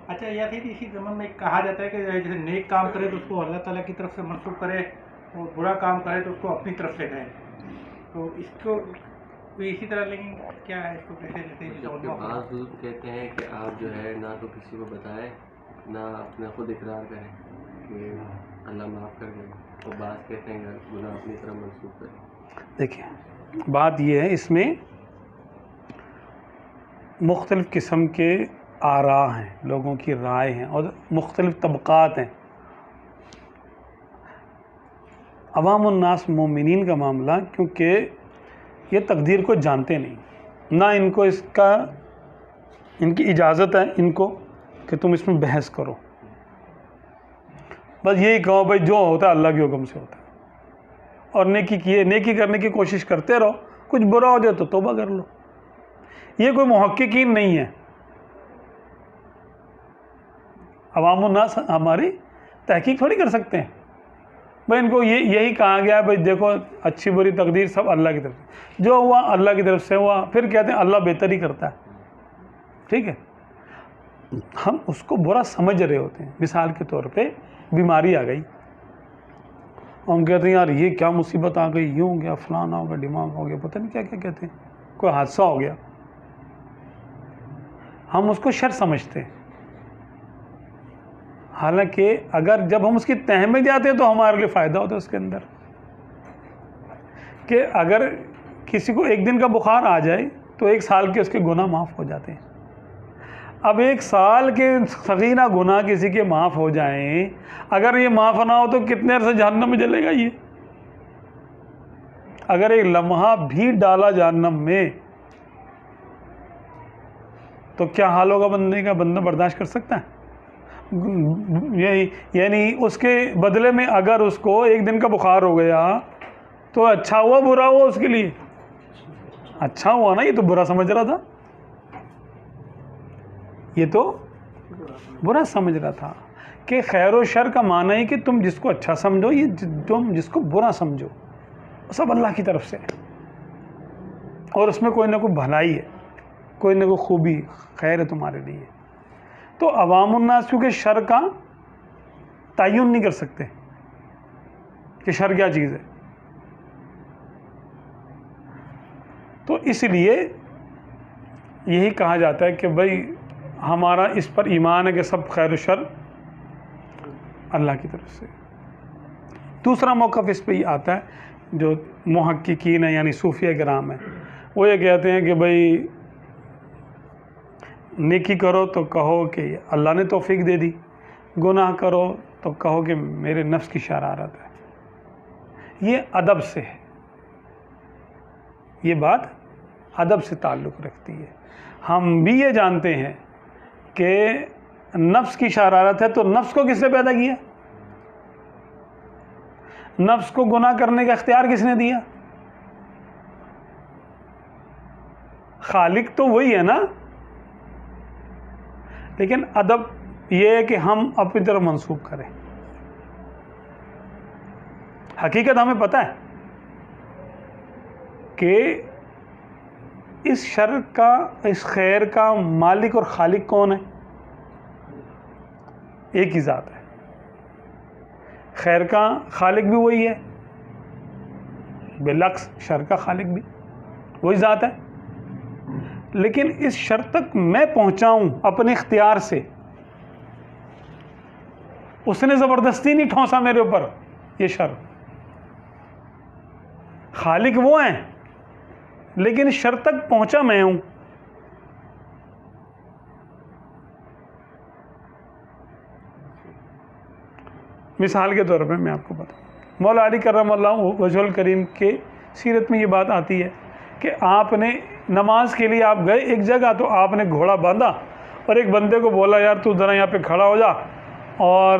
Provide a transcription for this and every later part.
اچھا یاسین اسی ضمن میں کہا جاتا ہے کہ جیسے نیک کام کرے تو اس کو اللہ تعالیٰ کی طرف سے منسوخ کرے اور برا کام کرے تو اس کو اپنی طرف سے کہے. تو اس کو اسی طرح لیکن کیا ہے اس کو کیسے لیتے ہیں؟ جبکہ بعض بزرگ کہتے ہیں کہ آپ جو ہے نہ تو کسی کو بتائیں نہ اپنے خود اقرار کریں کہ اللہ معاف کر دیں، اور بعض کہتے ہیں کہ گناہ اپنی طرف منسوخ کریں. دیکھیں بات یہ ہے، اس میں مختلف قسم کے آراء ہیں، لوگوں کی رائے ہیں اور مختلف طبقات ہیں. عوام الناس مومنین کا معاملہ، کیونکہ یہ تقدیر کو جانتے نہیں، نہ ان کو ان کی اجازت ہے ان کو کہ تم اس میں بحث کرو. بس یہی کہو بھائی جو ہوتا ہے اللہ کے حکم سے ہوتا ہے، اور نیکی کرنے کی کوشش کرتے رہو، کچھ برا ہو جائے تو توبہ کر لو. یہ کوئی محققین نہیں ہے. عوام الناس ہماری تحقیق تھوڑی کر سکتے ہیں. بھائی ان کو یہی کہا گیا ہے بھائی دیکھو اچھی بری تقدیر سب اللہ کی طرف سے، جو ہوا اللہ کی طرف سے ہوا. پھر کہتے ہیں اللہ بہتر ہی کرتا ہے. ٹھیک ہے، ہم اس کو برا سمجھ رہے ہوتے ہیں. مثال کے طور پہ بیماری آ گئی، ہم کہتے ہیں یار یہ کیا مصیبت آ گئی، یوں ہو گیا، فلانا ہو گیا، دماغ ہو گیا، پتہ نہیں کیا کیا کہتے ہیں، کوئی حادثہ ہو گیا. ہم اس کو شر سمجھتے ہیں، حالانکہ اگر جب ہم اس کی تہ میں جاتے ہیں تو ہمارے لیے فائدہ ہوتا ہے اس کے اندر. کہ اگر کسی کو ایک دن کا بخار آ جائے تو 1 سال کے اس کے گناہ معاف ہو جاتے ہیں. اب 1 سال کے صغیرہ گناہ کسی کے معاف ہو جائیں، اگر یہ معاف نہ ہو تو کتنے عرصے جہنم میں جلے گا. یہ اگر ایک لمحہ بھی ڈالا جہنم میں تو کیا حال ہوگا بندے کا؟ بندہ برداشت کر سکتا ہے؟ یعنی اس کے بدلے میں اگر اس کو 1 دن کا بخار ہو گیا تو اچھا ہوا برا ہوا اس کے لیے؟ اچھا ہوا نا، یہ تو برا سمجھ رہا تھا، یہ تو برا سمجھ رہا تھا. کہ خیر و شر کا معنی ہے کہ تم جس کو اچھا سمجھو، یہ تم جس کو برا سمجھو، سب اللہ کی طرف سے ہے، اور اس میں کوئی نہ کوئی بھلائی ہے، کوئی نہ کوئی خوبی خیر ہے تمہارے لیے. تو عوام الناس کیونکہ شر کا تعین نہیں کر سکتے کہ شر کیا چیز ہے، تو اس لیے یہی کہا جاتا ہے کہ بھائی ہمارا اس پر ایمان ہے کہ سب خیر و شر اللہ کی طرف سے. دوسرا موقف اس پہ یہ آتا ہے، جو محققین ہیں یعنی صوفیہ کرام ہیں، وہ یہ کہتے ہیں کہ بھائی نیکی کرو تو کہو کہ اللہ نے توفیق دے دی، گناہ کرو تو کہو کہ میرے نفس کی شرارت ہے. یہ ادب سے ہے، یہ بات ادب سے تعلق رکھتی ہے. ہم بھی یہ جانتے ہیں کہ نفس کی شرارت ہے، تو نفس کو کس نے پیدا کیا؟ نفس کو گناہ کرنے کا اختیار کس نے دیا؟ خالق تو وہی ہے نا. لیکن ادب یہ ہے کہ ہم اپنی طرف منسوخ کریں. حقیقت ہمیں پتہ ہے کہ اس شر کا، اس خیر کا مالک اور خالق کون ہے؟ ایک ہی ذات ہے. خیر کا خالق بھی وہی ہے، بالعکس شر کا خالق بھی وہی ذات ہے. لیکن اس شر تک میں پہنچا ہوں اپنے اختیار سے، اس نے زبردستی نہیں ٹھونسا میرے اوپر یہ شر. خالق وہ ہیں لیکن اس شر تک پہنچا میں ہوں. مثال کے طور پہ میں آپ کو بتاؤں، مولا علی کرم اللہ وجہ الکریم کے سیرت میں یہ بات آتی ہے کہ آپ نے نماز کے لیے آپ گئے ایک جگہ، تو آپ نے گھوڑا باندھا اور ایک بندے کو بولا یار تو ذرا یہاں پہ کھڑا ہو جا اور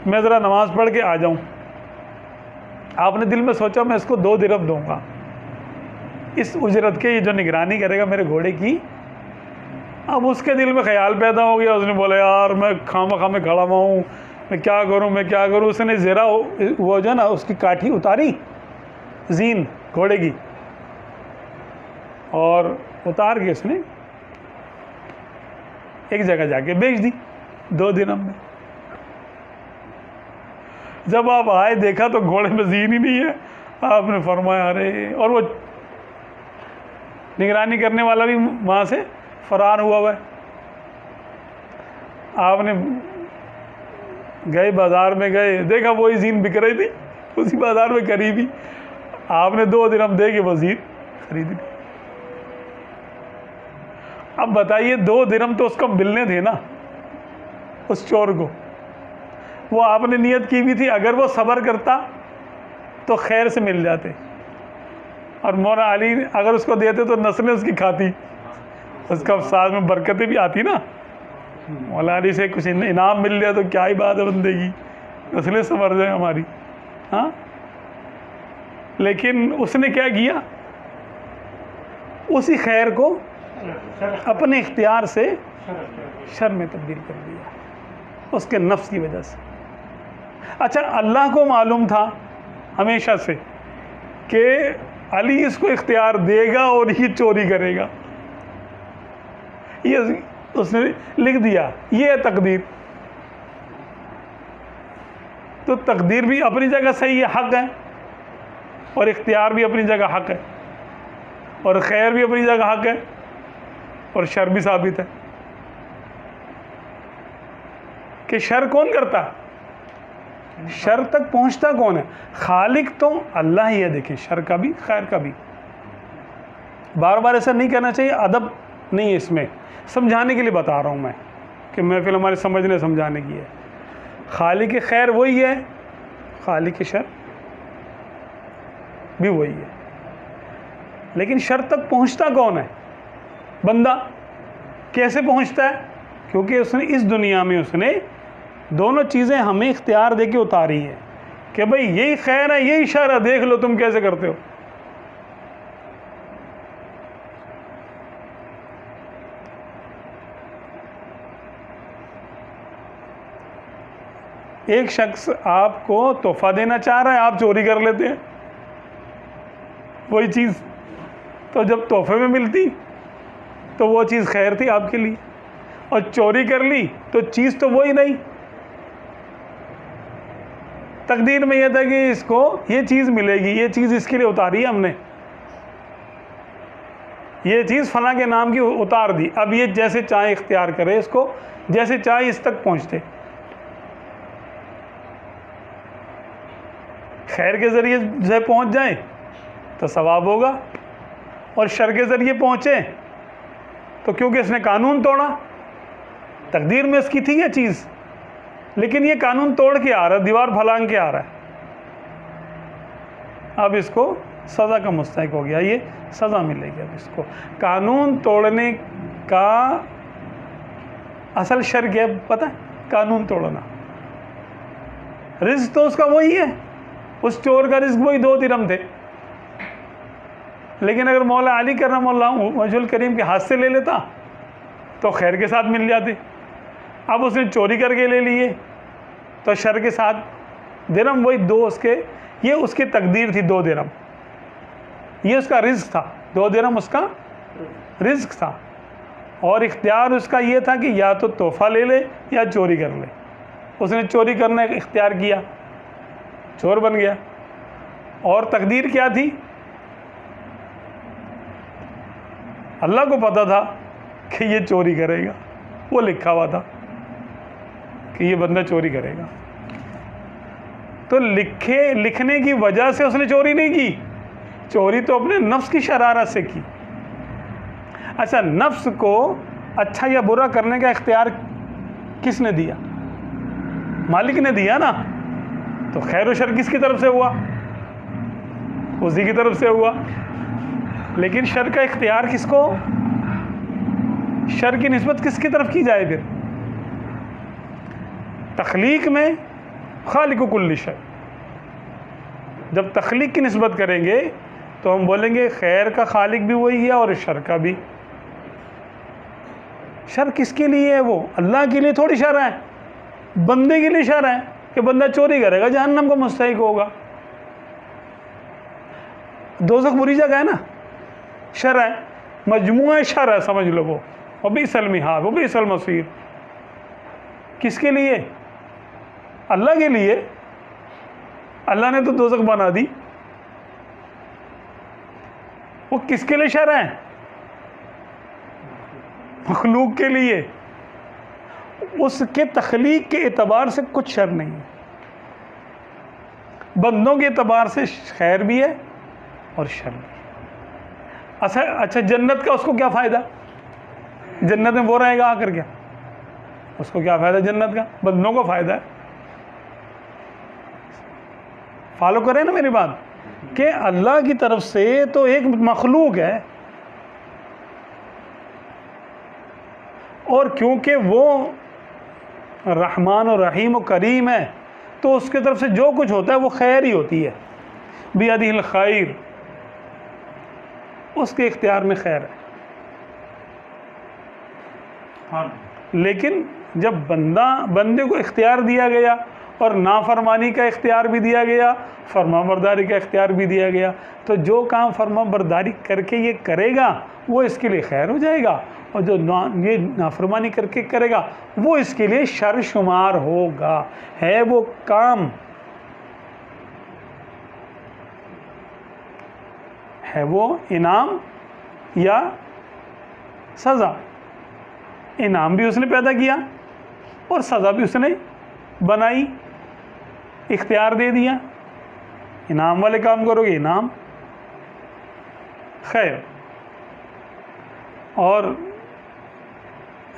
میں ذرا نماز پڑھ کے آ جاؤں. آپ نے دل میں سوچا میں اس کو 2 درہم دوں گا اس اجرت کے، یہ جو نگرانی کرے گا میرے گھوڑے کی. اب اس کے دل میں خیال پیدا ہو گیا، اس نے بولا یار میں خواہ میں کھڑا ہوا ہوں، میں کیا کروں. اس نے زیرہ وہ جو نا اس کی کاٹھی اتاری، زین گھوڑے کی، اور اتار کے اس نے ایک جگہ جا کے بیچ دی 2 درہم میں. جب آپ آئے دیکھا تو گھوڑے میں زین ہی نہیں ہے. آپ نے فرمایا ارے، اور وہ نگرانی کرنے والا بھی وہاں سے فرار ہوا ہے. آپ نے گئے بازار میں گئے، دیکھا وہی زین بک رہی تھی اسی بازار میں قریبی. آپ نے 2 درہم دے کے وہ زین خرید لی. اب بتائیے 2 درہم تو اس کو ملنے تھے نا اس چور کو. وہ آپ نے نیت کی بھی تھی، اگر وہ صبر کرتا تو خیر سے مل جاتے، اور مولا علی اگر اس کو دیتے تو نسلیں اس کی کھاتی، اس کا ساتھ میں برکتیں بھی آتی نا. مولا علی سے کچھ انعام مل جائے تو کیا ہی بات ہے بندے کی، نسلیں سنور جائیں ہماری. ہاں، لیکن اس نے کیا کیا، اسی خیر کو اپنے اختیار سے شر میں تبدیل کر دیا اس کے نفس کی وجہ سے. اچھا، اللہ کو معلوم تھا ہمیشہ سے کہ علی اس کو اختیار دے گا اور یہ چوری کرے گا، یہ اس نے لکھ دیا، یہ ہے تقدیر. تو تقدیر بھی اپنی جگہ صحیح ہے، حق ہے، اور اختیار بھی اپنی جگہ حق ہے، اور خیر بھی اپنی جگہ حق ہے، اور شر بھی ثابت ہے. کہ شر کون کرتا، شر تک پہنچتا کون ہے؟ خالق تو اللہ ہی ہے. دیکھیں، شر کا بھی خیر کا بھی. بار بار ایسا نہیں کہنا چاہیے، ادب نہیں ہے اس میں، سمجھانے کے لیے بتا رہا ہوں میں کہ محفل ہمارے سمجھنے سمجھانے کی ہے. خالق خیر وہی ہے، خالق شر بھی وہی ہے. لیکن شر تک پہنچتا کون ہے؟ بندہ. کیسے پہنچتا ہے؟ کیونکہ اس نے اس دنیا میں اس نے دونوں چیزیں ہمیں اختیار دے کے اتاری ہے کہ بھئی یہی خیر ہے یہی شر ہے، دیکھ لو تم کیسے کرتے ہو. ایک شخص آپ کو تحفہ دینا چاہ رہا ہے، آپ چوری کر لیتے ہیں وہی چیز. تو جب تحفے میں ملتی تو وہ چیز خیر تھی آپ کے لیے، اور چوری کر لی تو چیز تو وہی نہیں. تقدیر میں یہ تھا کہ اس کو یہ چیز ملے گی، یہ چیز اس کے لیے اتاری ہے ہم نے، یہ چیز فلاں کے نام کی اتار دی. اب یہ جیسے چاہے اختیار کرے اس کو، جیسے چاہے اس تک پہنچتے. خیر کے ذریعے سے پہنچ جائیں تو ثواب ہوگا، اور شر کے ذریعے پہنچے تو کیونکہ اس نے قانون توڑا، تقدیر میں اس کی تھی یہ چیز، لیکن یہ قانون توڑ کے آ رہا ہے، دیوار پھلانگ کے آ رہا ہے. اب اس کو سزا کا مستحق ہو گیا، یہ سزا ملے گی. اب اس کو قانون توڑنے کا اصل شر کیا ہے پتہ ہے؟ قانون توڑنا. رزق تو اس کا وہی ہے، اس چور کا رزق وہی 2 درہم تھے، لیکن اگر مولا علی کرم اللہ وجہ الکریم کے ہاتھ سے لے لیتا تو خیر کے ساتھ مل جاتے. اب اس نے چوری کر کے لے لیے تو شر کے ساتھ درہم وہی 2 اس کے، یہ اس کی تقدیر تھی 2 درہم، یہ اس کا رزق تھا. 2 درہم اس کا رزق تھا، اور اختیار اس کا یہ تھا کہ یا تو تحفہ لے لے یا چوری کر لے. اس نے چوری کرنے کا اختیار کیا، چور بن گیا. اور تقدیر کیا تھی؟ اللہ کو پتا تھا کہ یہ چوری کرے گا، وہ لکھا ہوا تھا کہ یہ بندہ چوری کرے گا. تو لکھنے کی وجہ سے اس نے چوری نہیں کی، چوری تو اپنے نفس کی شرارت سے کی. اچھا، نفس کو اچھا یا برا کرنے کا اختیار کس نے دیا؟ مالک نے دیا نا. تو خیر و شر کس کی طرف سے ہوا؟ اسی کی طرف سے ہوا. لیکن شر کا اختیار کس کو، شر کی نسبت کس کی طرف کی جائے؟ پھر تخلیق میں خالق کل شے. جب تخلیق کی نسبت کریں گے تو ہم بولیں گے خیر کا خالق بھی وہی ہے اور شر کا بھی. شر کس کے لیے ہے؟ وہ اللہ کے لیے تھوڑی شر ہے، بندے کے لیے شر ہے کہ بندہ چوری کرے گا جہنم کو مستحق ہوگا. دوزخ بری جگہ ہے نا، شر ہے، مجموعہ شر ہے سمجھ لو. وہ وبئس المہاد وبئس المصیر. کس کے لیے؟ اللہ کے لیے. اللہ نے تو دوزخ بنا دی. وہ کس کے لیے شر ہے؟ مخلوق کے لیے. اس کے تخلیق کے اعتبار سے کچھ شر نہیں ہے. بندوں کے اعتبار سے خیر بھی ہے اور شر بھی ہے. اچھا جنت کا اس کو کیا فائدہ؟ جنت میں وہ رہے گا آ کر کے، اس کو کیا فائدہ جنت کا؟ بندوں کو فائدہ ہے. فالو کریں نا میری بات، کہ اللہ کی طرف سے تو ایک مخلوق ہے، اور کیونکہ وہ رحمان و رحیم و کریم ہے تو اس کی طرف سے جو کچھ ہوتا ہے وہ خیر ہی ہوتی ہے. بیدہ الخیر، اس کے اختیار میں خیر ہے. لیکن جب بندے کو اختیار دیا گیا اور نافرمانی کا اختیار بھی دیا گیا، فرما برداری کا اختیار بھی دیا گیا، تو جو کام فرما برداری کر کے یہ کرے گا وہ اس کے لیے خیر ہو جائے گا، اور جو یہ نافرمانی کر کے کرے گا وہ اس کے لیے شر شمار ہوگا. ہے وہ کام، ہے وہ انعام یا سزا. انعام بھی اس نے پیدا کیا اور سزا بھی اس نے بنائی، اختیار دے دیا. انعام والے کام کرو گے انعام خیر، اور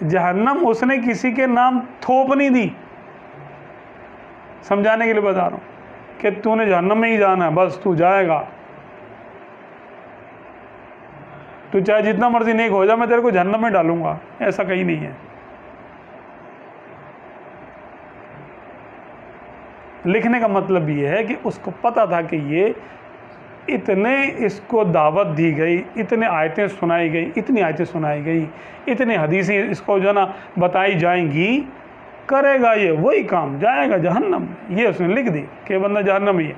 جہنم اس نے کسی کے نام تھوپ نہیں دی. سمجھانے کے لیے بتا رہا ہوں کہ تو نے جہنم میں ہی جانا ہے، بس تو جائے گا، تو چاہے جتنا مرضی نیک ہو جائے میں تیرے کو جہنم میں ڈالوں گا. ایسا کہیں نہیں ہے. لکھنے کا مطلب یہ ہے کہ اس کو پتہ تھا کہ یہ اتنے اس کو دعوت دی گئی، اتنے آیتیں سنائی گئی، اتنی آیتیں سنائی گئی، اتنی حدیثیں اس کو جو ہے نا بتائی جائیں گی، کرے گا یہ وہی کام، جائے گا جہنم. یہ اس نے لکھ دی کہ بندہ جہنم ہی ہے.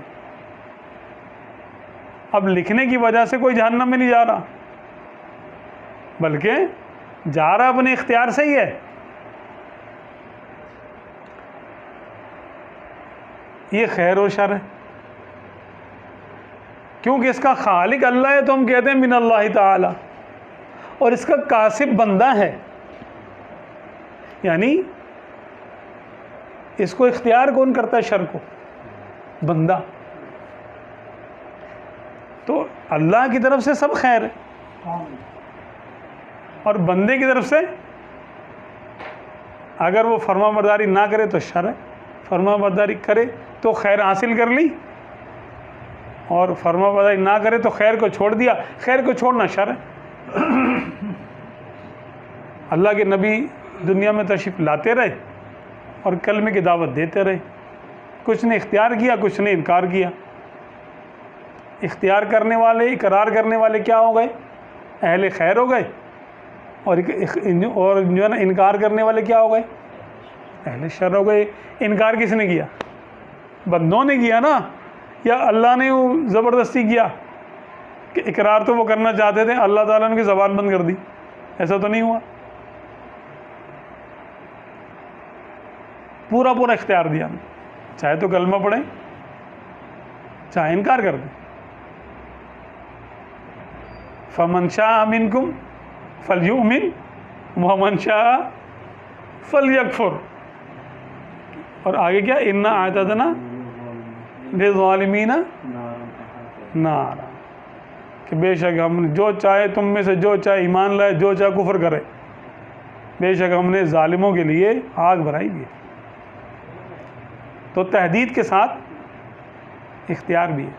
اب لکھنے کی وجہ سے کوئی جہنم میں نہیں جا رہا، بلکہ جا رہا اپنے اختیار سے ہی ہے. یہ خیر و شر ہے، کیونکہ اس کا خالق اللہ ہے تو ہم کہتے ہیں من اللہ تعالی، اور اس کا کاسب بندہ ہے. یعنی اس کو اختیار کون کرتا ہے شر کو؟ بندہ. تو اللہ کی طرف سے سب خیر ہے، اور بندے کی طرف سے اگر وہ فرما برداری نہ کرے تو شر ہے، فرما برداری کرے تو خیر حاصل کر لی، اور فرما برداری نہ کرے تو خیر کو چھوڑ دیا. خیر کو چھوڑنا شر ہے. اللہ کے نبی دنیا میں تشریف لاتے رہے اور کلمے کی دعوت دیتے رہے. کچھ نے اختیار کیا، کچھ نے انکار کیا. اختیار کرنے والے، اقرار کرنے والے کیا ہو گئے؟ اہل خیر ہو گئے. اور جو ہے نا انکار کرنے والے کیا ہو گئے؟ اہل شر ہو گئے. انکار کس نے کیا؟ بندوں نے کیا نا، یا اللہ نے زبردستی کیا؟ کہ اقرار تو وہ کرنا چاہتے تھے، اللہ تعالیٰ نے ان کی زبان بند کر دی. ایسا تو نہیں ہوا. پورا اختیار دیا، چاہے تو کلمہ پڑھیں، چاہے انکار کر دیں. فمن شاء منکم فلیؤمن ومن شاء فلیکفر. اور آگے کیا؟ انا اعتدنا للظالمین نارا، کہ بے شک ہم نے جو چاہے تم میں سے جو چاہے ایمان لائے، جو چاہے کفر کرے، بے شک ہم نے ظالموں کے لیے آگ بھرائی دی. تو تحدید کے ساتھ اختیار بھی ہے.